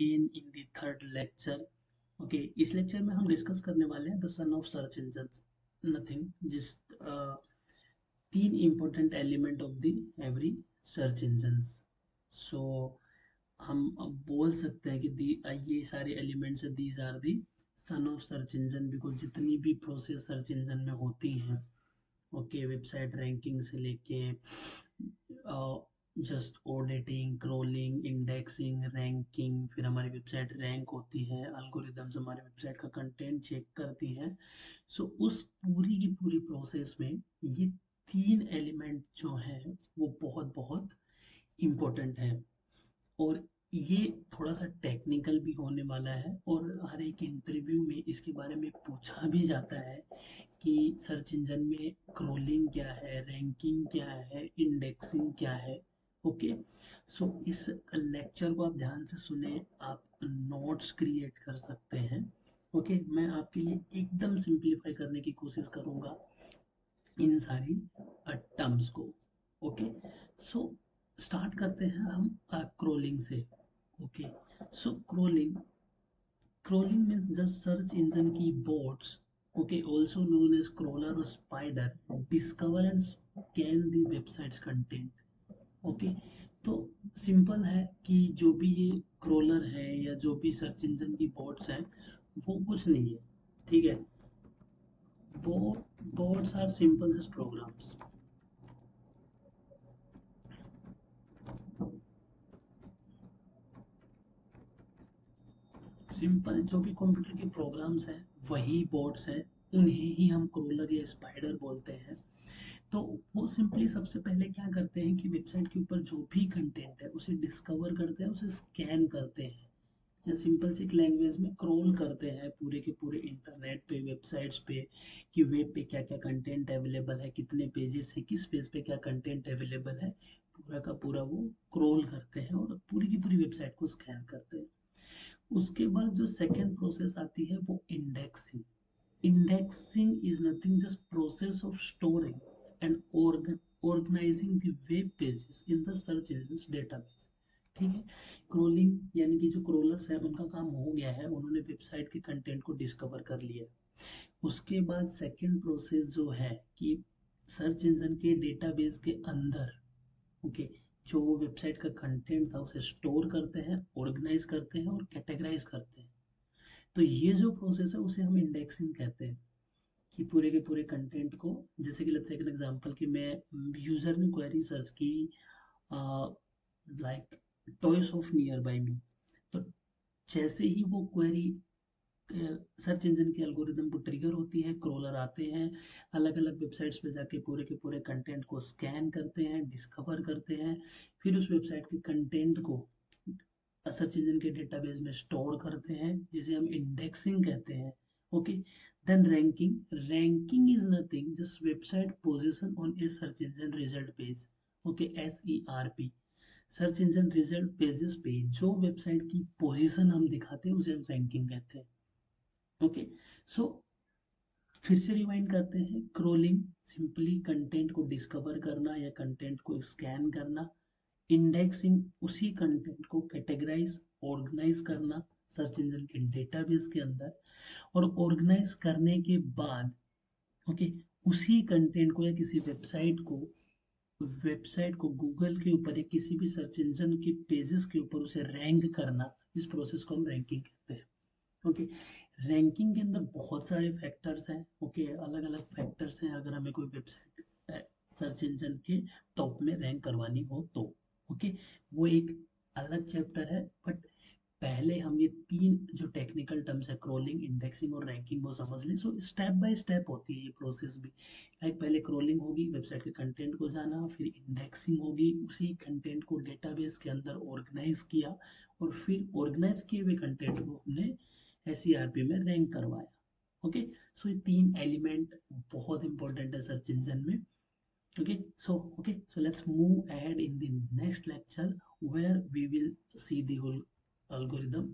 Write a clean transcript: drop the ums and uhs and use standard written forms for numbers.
again in the third lecture. Okay इस lecture में हम डिस्कस करने वाले हैं the sun of search engine, nothing just तीन important element of the every search engines. So हम अब बोल सकते हैं कि ये सारे एलिमेंट्स है, these are the son of search engine, because जितनी भी प्रोसेस सर्च इंजन में होती हैं, ओके, वेबसाइट रैंकिंग से लेके just auditing, crawling, indexing, ranking, फिर हमारी वेबसाइट रैंक होती है, अल्गोरिदम्स हमारे वेबसाइट का कंटेंट चेक करती हैं. सो उस पूरी की पूरी प्रोसेस में ये तीन एलिमेंट जो हैं वो बहुत बहुत इम्पोर्टेंट है. और ये थोड़ा सा टेक्निकल भी होने वाला है और हर एक इंटरव्यू में इसके बारे में पूछा भी जाता है कि सर्च इंजन में क्रोलिंग क्या है, रैंकिंग क्या है, इंडेक्सिंग क्या है. ओके, सो इस लेक्चर को आप ध्यान से सुने, आप नोट्स क्रिएट कर सकते हैं. ओके, मैं आपके लिए एकदम सिंप्लीफाई करने की कोशिश करूंगा इन सारी टर्म्स को. ओके, सो स्टार्ट करते हैं हम क्रोलिंग से. Okay, so crawling means just search engine key bots, okay, also known as crawler or spider, discover and scan the website's content. Okay, तो सिंपल है कि जो भी ये क्रोलर है या जो भी सर्च इंजन की बॉट्स हैं वो कुछ नहीं है. ठीक है, वो bots are simple just programs. Simple जो भी कंप्यूटर के प्रोग्राम्स हैं वही बॉट्स हैं, उन्हें ही हम क्रोलर या स्पाइडर बोलते हैं. तो वो सिंपली सबसे पहले क्या करते हैं कि वेबसाइट के ऊपर जो भी कंटेंट है उसे डिस्कवर करते हैं, उसे स्कैन करते हैं, या सिंपल सी लैंग्वेज में क्रोल करते हैं पूरे के पूरे इंटरनेट पे, वेबसाइट्स पे, कि वेब पे क्या क्या कंटेंट अवेलेबल है, कितने पेजेस है, किस पेज पे क्या कंटेंट अवेलेबल है, पूरा का पूरा वो क्रोल करते हैं और पूरी की पूरी वेबसाइट को स्कैन करते हैं. उसके बाद जो सेकेंड प्रोसेस आती है वो indexing. Indexing is nothing just process of storing and organizing the web pages in the search engines database. ठीक है, क्रोलिंग यानी कि जो क्रोलर्स है उनका काम हो गया है, उन्होंने वेबसाइट के कंटेंट को डिस्कवर कर लिया. उसके बाद सेकंड प्रोसेस जो है कि सर्च इंजन के डेटाबेस के अंदर, ओके, जो वो वेबसाइट का कंटेंट था उसे स्टोर करते हैं, ऑर्गेनाइज करते हैं और कैटेगराइज करते हैं. तो ये जो प्रोसेस है उसे हम इंडेक्सिंग कहते हैं, कि पूरे के पूरे कंटेंट को, जैसे कि लेट्स टेक एन एग्जांपल कि मैं, यूजर ने क्वेरी सर्च की like toys of near by me, तो जैसे ही वो क्वेरी सर्च इंजन के एल्गोरिदम को ट्रिगर होती है, क्रोलर आते हैं, अलग अलग वेबसाइट्स पे जाके पूरे के पूरे कंटेंट को स्कैन करते हैं, डिस्कवर करते हैं, फिर उस वेबसाइट के कंटेंट को सर्च इंजन के डेटाबेस में स्टोर करते हैं, जिसे हम इंडेक्सिंग कहते हैं. Okay, then ranking is nothing just website position on a search engine result page. Okay, SERP, search engine result pages पे जो वेबसाइट की पोजीशन हम दिखाते हैं उसे हम रैंकिंग कहते हैं. ओके, सो फिर से रिवाइंड करते हैं. क्रोलिंग सिंपली कंटेंट को डिस्कवर करना या कंटेंट को स्कैन करना. इंडेक्सिंग उसी कंटेंट को कैटेगराइज, ऑर्गेनाइज करना सर्च इंजन के डेटाबेस के अंदर, और ऑर्गेनाइज करने के बाद, ओके, उसी कंटेंट को या किसी वेबसाइट को गूगल के ऊपर या किसी भी सर्च इंजन के पेजेस के ऊपर उसे रैंक करना, इस प्रोसेस को हम रैंकिंग कहते हैं. ओके, रैंकिंग के अंदर बहुत सारे फैक्टर्स हैं. ओके, अलग अलग फैक्टर्स हैं अगर हमें कोई वेबसाइट सर्च इंजन के टॉप में रैंक करवानी हो तो. ओके, वो एक अलग चैप्टर है, बट पहले हम ये तीन जो टेक्निकल टर्म्स है, क्रोलिंग, इंडेक्सिंग और रैंकिंग, वो समझ लें. सो स्टेप बाय स्टेप होती है ये प्रोसेस भी. लाइक पहले क्रोलिंग होगी, वेबसाइट के कंटेंट को जाना, फिर इंडेक्सिंग होगी, उसी कंटेंट को डेटाबेस के अंदर ऑर्गेनाइज किया, और फिर ऑर्गेनाइज किए हुए कंटेंट को हमने SERP में रैंक करवाया. ओके, सो ये तीन एलिमेंट बहुत इंपॉर्टेंट है सर्च इंजन में. Okay, so let's move ahead in the next lecture where we will see the whole algorithm